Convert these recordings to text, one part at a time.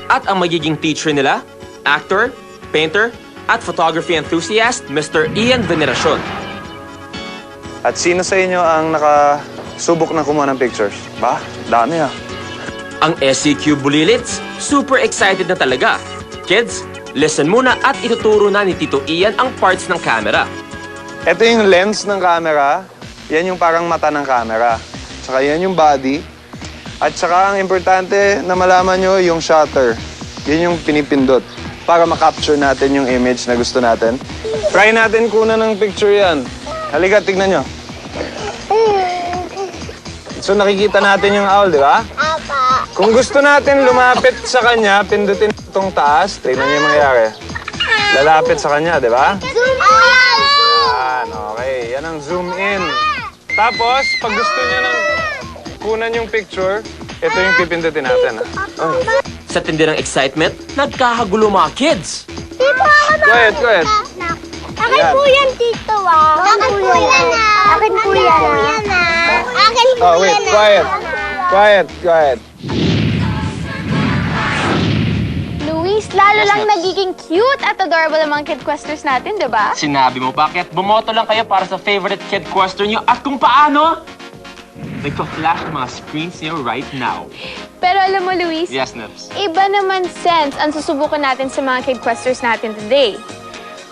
At ang magiging teacher nila, actor, painter, at photography enthusiast, Mr. Ian Veneracion. At sino sa inyo ang nakasubok na kumuha ng pictures? Ba? Dami ah. Ang SCQ Bulilits, super excited na talaga. Kids, listen muna at ituturo na ni Tito Ian ang parts ng camera. Ito yung lens ng camera. Yan yung parang mata ng camera. Tsaka yan yung body. At saka ang importante na malaman nyo yung shutter. Yun yung pinipindot para makapture natin yung image na gusto natin. Try natin kunan ng picture yan. Halika, tignan nyo. So nakikita natin yung owl, di ba? Kung gusto natin lumapit sa kanya, pindutin itong taas. Tignan nyo yung mangyayari. Lalapit sa kanya, di ba? Yan, okay. Yan ang zoom in. Tapos, pag gusto nyo ng kunan yung picture, ito yung pipindutin natin. Oh. Sa tindi ng excitement, nagkakagulo mga kids. Quiet, quiet. Akin po yan, Tito, ah. Akin po yan, ah. Akin po yan, ah. Akin po Oh, wait, yan, ah. quiet. Quiet, quiet. Luis, lalo lang nagiging cute at adorable ang mga kid questers natin, di ba? Sinabi mo, bakit bumoto lang kayo para sa favorite kid question nyo at kung paano? Nagpa-flash ang mga screens niyo right now. Pero alam mo, Luis, Yes, Nips. iba naman sense ang susubukan natin sa mga kid questers natin today.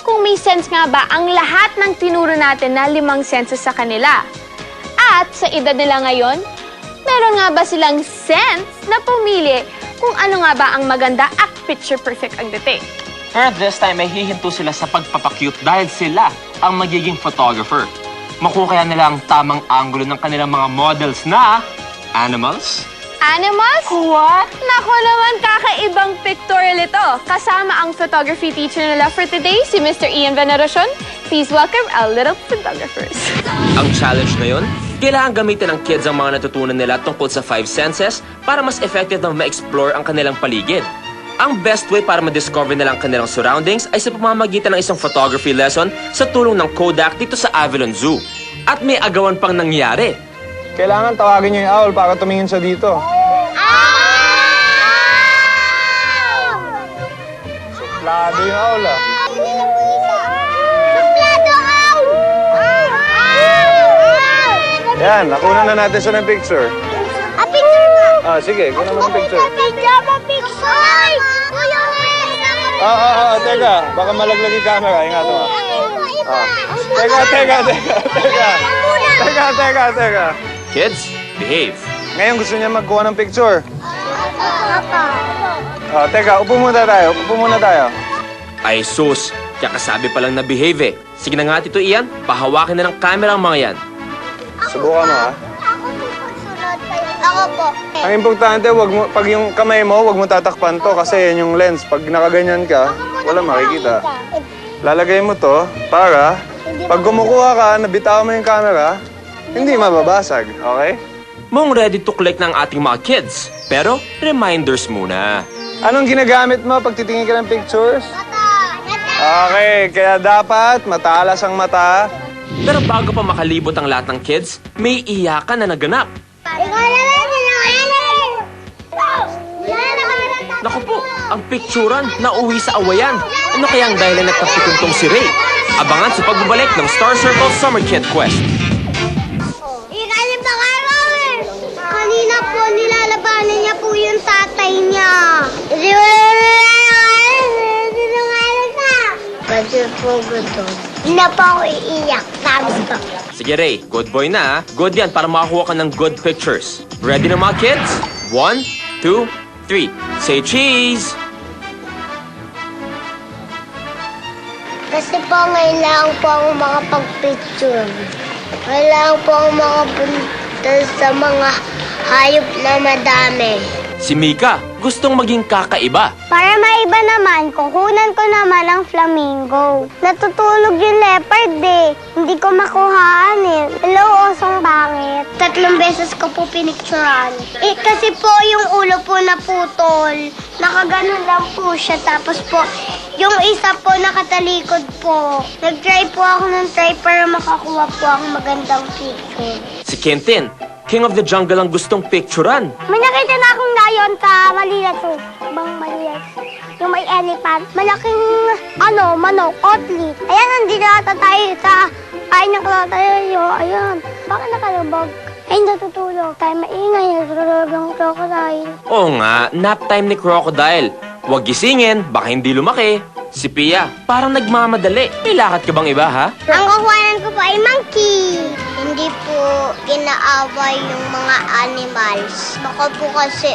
Kung may sense nga ba ang lahat ng tinuro natin na 5 senses sa kanila? At sa edad nila ngayon, meron nga ba silang sense na pumili kung ano nga ba ang maganda at picture-perfect ang dating? Pero this time, may hihinto sila sa pagpapacute dahil sila ang magiging photographer. Makuha kaya nila ang tamang angulo ng kanilang mga models na animals, Animals? What? Naku naman, kakaibang pictorial ito. Kasama ang photography teacher nila for today, si Mr. Ian Veneracion. Please welcome our little photographers. Ang challenge na yun, kailangan gamitin ng kids ang mga natutunan nila tungkol sa 5 senses para mas effective na ma-explore ang kanilang paligid. Ang best way para ma-discover nila ang kanilang surroundings ay sa pamamagitan ng isang photography lesson sa tulong ng Kodak dito sa Avalon Zoo. At may agawan pang nangyari. Kailangan tawagin nyo yung owl para tumingin siya dito. Suplado yung owl ah. Suplado, owl! Yan, nakuha na natin siya ng picture. Ah, picture nga. Ah, sige, kuha mo ng picture. Picture mo, picture! Ay! Kuya, Teka. Baka malaglag yung camera. Ingat mo. Teka. Kids, behave. Ngayon gusto niya magkuha ng picture. Papa. Teka, upo muna tayo. Ay sus, kakasabi pa lang na behave eh. Sige na nga, Tito Ian, pahawakin na ng camera ang mga yan. Subukan mo, ha? Ako po pagsunod kayo. Ako po. Ang importante, pag yung kamay mo, wag mo tatakpan to kasi yan yung lens. Pag nakaganyan ka, wala makikita. Lalagay mo to para pag kumukuha ka, nabitaw mo yung camera, hindi mababasag, okay? Mong ready to click ng ating mga kids. Pero, reminders muna. Anong ginagamit mo pag titingin ka ng pictures? Mata. Okay, kaya dapat matalas ang mata. Pero bago pa makalibot ang lahat ng kids, may iyakan na naganap. Ikaw naman, sinungaling! Naku po, ang picturan na uwi sa awayan. Ano kaya ang dahilan nagkapikuntong si Ray? Abangan sa pagbabalik ng Star Circle Summer Kid Quest. Ikali pa kayo eh! Kanina po nilalabanan niya po yung tatay niya. Sinungaling ka! Kasi po gusto. Hindi na po ako iiyak. Promise ko. Sige Ray, good boy na ha. Good yan para makakuha ka ng good pictures. Ready na mga kids? 1, 2, 3. Say cheese! Kasi po ngayon lang po ako makapag-picture. Kailangan po ako makapunta sa mga hayop na madami. Si Mika, gustong maging kakaiba. Para maiba naman, kukunan ko naman ang flamingo. Natutulog yung leopard eh. Hindi ko makuhaan eh. Hello, osong bangit. 3 beses ko po pinicturean. Kasi po yung ulo po naputol. Nakaganon lang po siya. Tapos po, yung isa po nakatalikod po. Nag-try po ako ng try para makakuha po ang magandang picture. Si Quentin, King of the Jungle ang gustong picturean. May nakita na akong lion ka maliit. Bang maliit. Yung may elephant. Malaking, manok, otlit. Ayan, nandito na tayo sa kain ng tayo. Ayan. Bakit nakalabag? Ay, natutulog. Tayo maingay. Natutulog ang crocodile. Oo nga, nap time ni Crocodile. Huwag gisingin, baka hindi lumaki. Si Pia, parang nagmamadali. May lakad ka bang iba, ha? Ang kukuhanan ko po ay monkey. Hindi po ginaaway yung mga animals. Baka po kasi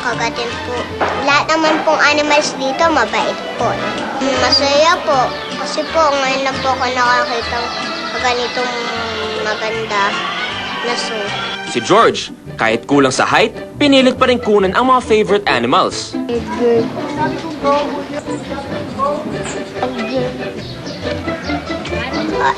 kagatin po. Lahat naman pong animals dito mabait po. Masaya po. Kasi po ngayon lang po ako nakakita ng ganitong maganda na zoo. Si George, kahit kulang sa height, pinilit pa rin kunan ang mga favorite animals.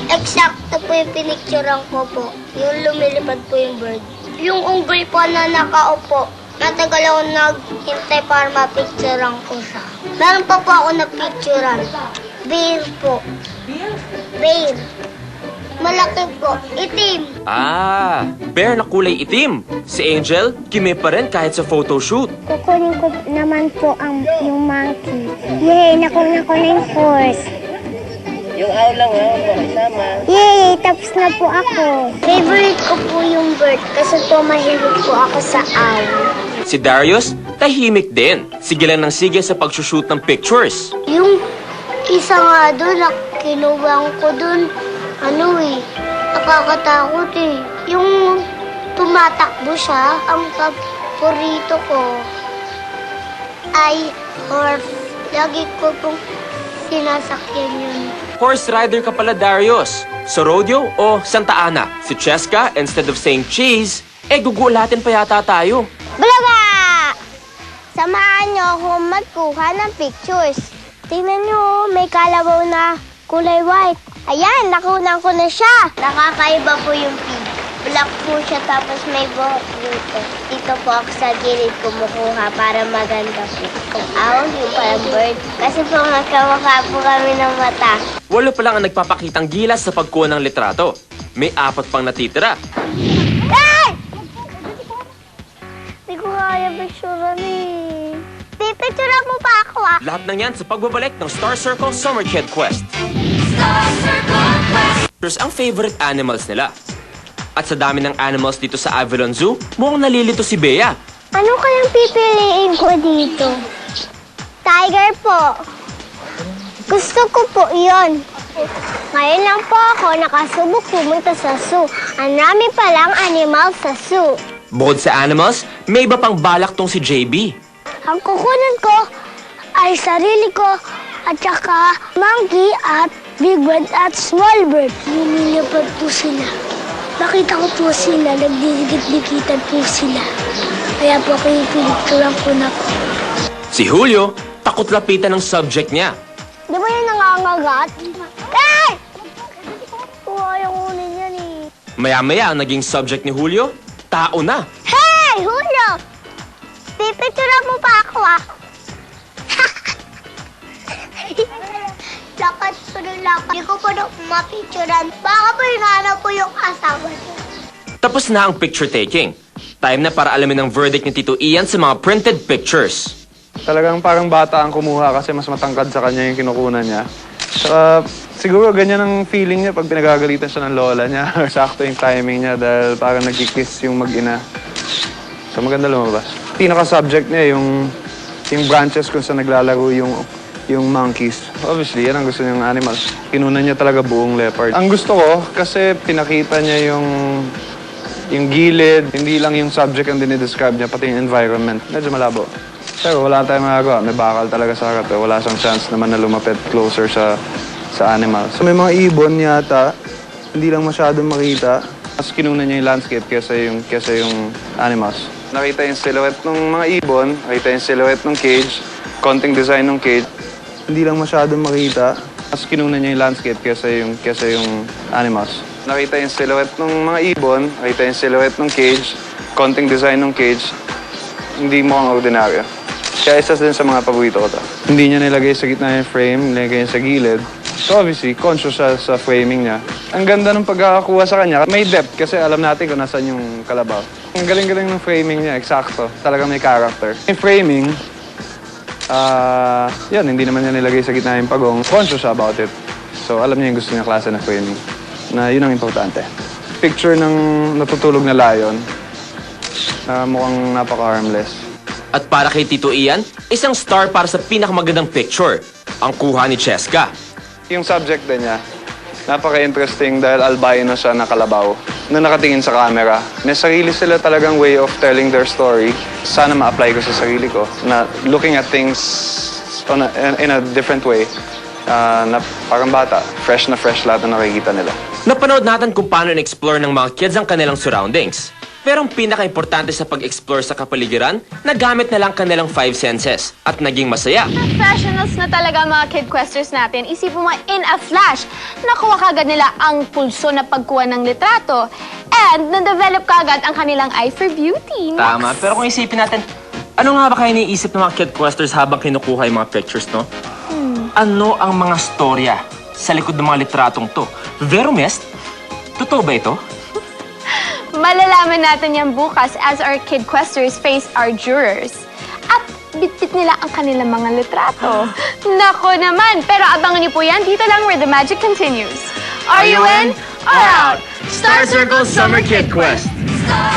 Eksakto po yung pinicturean ko po. Yung lumilipad po yung bird. Yung unggoy po na nakaupo. Natagal ako naghintay para mapicturean ko siya. Meron pa po ako na-picturean. Bear po. Bear. Malaki po. Itim. Ah, bear na kulay itim. Si Angel, kimi pa rin kahit sa photoshoot. Kukunin ko naman po yung monkey. Yay! Nakuha ko na yung horse. Yung owl lang ha, makasama. Yay! Tapos na po ako. Favorite ko po yung bird kasi po mahilig po ako sa owl. Si Darius, tahimik din. Sige lang ng sige sa pagsushoot ng pictures. Yung isa nga doon, kinuwang ko doon, nakakatakot eh. Yung tumatakbo siya, ang paborito ko ay horse. Lagi ko pong sinasakyan yun. Horse rider ka pala, Darius. Sa rodeo o Santa Ana? Si Cheska, instead of saying cheese, gugulatin pa yata tayo. Bulaga! Samahan niyo ako magkuha ng pictures. Tingnan niyo, may kalabaw na kulay white. Ayan, nakunan ko na siya. Nakakaiba po yung pig. Black po siya tapos may buhok dito. Dito po ako sa gilid kumukuha para maganda po. Kung owl, yung parang bird. Kasi po magkamukha po kami ng mata. 8 pa lang ang nagpapakitang gilas sa pagkuha ng litrato. May 4 pang natitira. Ay! Hindi ko kaya picturean eh. Pipicturean mo pa ako ah. Lahat ng yan sa pagbabalik ng Star Circle Summer Kid Quest. Here's ang favorite animals nila. At sa dami ng animals dito sa Avalon Zoo, mukhang nalilito si Bea. Ano kayang pipiliin ko dito? Tiger po. Gusto ko po iyon. Ngayon lang po ako nakasubok pumunta sa zoo. Ang dami palang animal sa zoo. Bukod sa animals, may iba pang balak tong si JB. Ang kukunan ko ay sarili ko at saka monkey at big bird at small bird. Lumilipad po sila. Nakita ko po sila, nagdidikit-dikitan po sila. Kaya po pinicturean ko na po. Si Julio, takot lapitan ng subject niya. Di ba yan nangangagat? Hey! Ayaw kunin yan eh. Maya-maya ang naging subject ni Julio, tao na. Hey! Julio! Pipicturean mo pa ako ah. Lakad po ng lakad. Hindi ko po na mapicturean. Baka po hinanap po yung asawa niya. Tapos na ang picture taking. Time na para alamin ang verdict ni Tito Ian sa mga printed pictures. Talagang parang bata ang kumuha kasi mas matangkad sa kanya yung kinukunan niya. Saka siguro ganyan ang feeling niya pag pinagagalitan siya ng lola niya. Sakto yung timing niya dahil parang nagkikiss yung mag-ina. So maganda lumabas. Pinaka-subject niya yung branches kung saan naglalaro yung monkeys. Obviously, yan ang gusto niyang animals. Kinunan niya talaga buong leopard. Ang gusto ko, kasi pinakita niya yung gilid, hindi lang yung subject ang dinidescribe niya, pati yung environment. Medyo malabo. Pero wala tayong magagawa. May bakal talaga sa harap. Wala siyang chance naman na lumapit closer sa animals. So may mga ibon yata, hindi lang masyadong makita. Mas kinunan niya yung landscape kesa yung animals. Nakita yung silhouette ng mga ibon, nakita yung silhouette ng cage, konting design ng cage. Hindi lang masyadong makita. Mas kinunan niya yung landscape kesa yung animals. Nakita yung silhouette ng mga ibon, nakita yung silhouette ng cage, konting design ng cage. Hindi mukhang ordinaryo. Kaya isa din sa mga paborito ko to. Hindi niya nilagay sa gitna yung frame, nilagay niya sa gilid. So obviously, conscious siya sa framing niya. Ang ganda ng pagkakakuha sa kanya. May depth kasi alam natin kung nasan yung kalabaw. Ang galing-galing ng framing niya, eksakto. Talagang may character. Yung framing, yan, hindi naman niya nilagay sa gitna yung pagong. Conscious siya about it. So, alam niya yung gusto niya klase ng framing. Na yun ang importante. Picture ng natutulog na lion na mukhang napaka-harmless. At para kay Tito Ian, isang star para sa pinakamagandang picture, ang kuha ni Cheska. Yung subject din niya, napaka-interesting dahil albino siya na kalabaw na nakatingin sa camera. May sarili sila talagang way of telling their story. Sana ma-apply ko sa sarili ko na looking at things in a different way. Na parang bata, fresh na fresh lahat na nakikita nila. Napanood natin kung paano in-explore ng mga kids ang kanilang surroundings. Pero ang pinaka-importante sa pag-explore sa kapaligiran, nagamit na lang kanilang 5 senses at naging masaya. Professionals na talaga ang mga kid questers natin. Isipin mo, in a flash, nakuha kagad nila ang pulso na pagkuha ng litrato. And na-develop kagad ang kanilang eye for beauty. Tama, pero kung isipin natin, ano nga ba kayo iniisip ng mga kid questers habang kinukuha yung mga pictures, no? Ano ang mga storya sa likod ng mga litratong to? Verumest? Totoo ba ito? Malalaman natin yan bukas as our kid questers face our jurors. At bitbit nila ang kanilang mga litrato. Nako naman! Pero abangan niyo po yan dito lang where the magic continues. Are you in or out? Star Circle Summer Kid Quest!